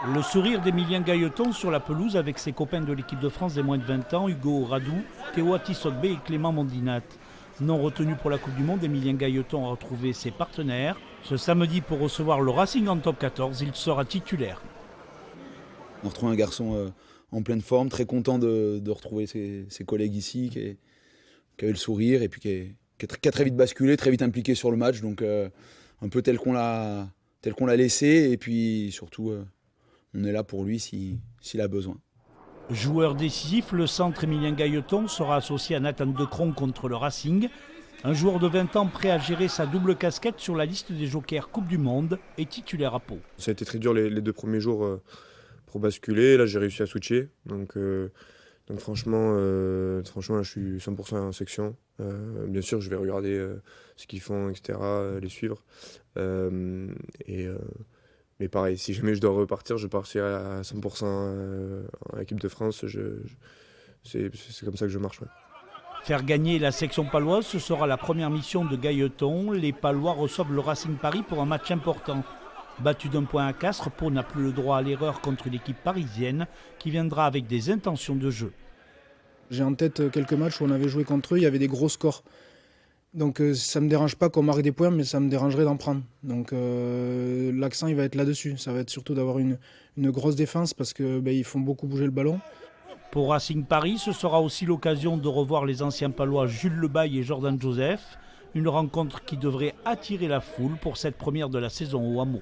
Le sourire d'Emilien Gailleton sur la pelouse avec ses copains de l'équipe de France des moins de 20 ans, Hugo Radou, Théo Atisogbe et Clément Mondinat. Non retenu pour la Coupe du Monde, Emilien Gailleton a retrouvé ses partenaires. Ce samedi, pour recevoir le Racing en top 14, il sera titulaire. On retrouve un garçon en pleine forme, très content de retrouver ses collègues ici, qui a eu le sourire et puis qui a très vite basculé, très vite impliqué sur le match. Donc un peu tel qu'on l'a laissé et puis surtout on est là pour lui s'il a besoin. Joueur décisif, le centre Emilien Gailleton sera associé à Nathan Decron contre le Racing. Un joueur de 20 ans prêt à gérer sa double casquette sur la liste des jokers Coupe du Monde et titulaire à Pau. Ça a été très dur les 2 premiers jours pour basculer. Là, j'ai réussi à switcher. Donc franchement, là, je suis 100% en section. Bien sûr, je vais regarder ce qu'ils font, etc., les suivre. Mais pareil, si jamais je dois repartir, je partirai à 100% en équipe de France. C'est comme ça que je marche. Ouais. Faire gagner la section paloise, ce sera la première mission de Gailleton. Les Palois reçoivent le Racing Paris pour un match important. Battu d'un point à Castres, Pau n'a plus le droit à l'erreur contre l'équipe parisienne qui viendra avec des intentions de jeu. J'ai en tête quelques matchs où on avait joué contre eux, il y avait des gros scores. Donc ça ne me dérange pas qu'on marque des points, mais ça me dérangerait d'en prendre. Donc l'accent il va être là-dessus. Ça va être surtout d'avoir une grosse défense parce qu'ils font beaucoup bouger le ballon. Pour Racing Paris, ce sera aussi l'occasion de revoir les anciens Palois Jules Lebaille et Jordan Joseph. Une rencontre qui devrait attirer la foule pour cette première de la saison au Hameau.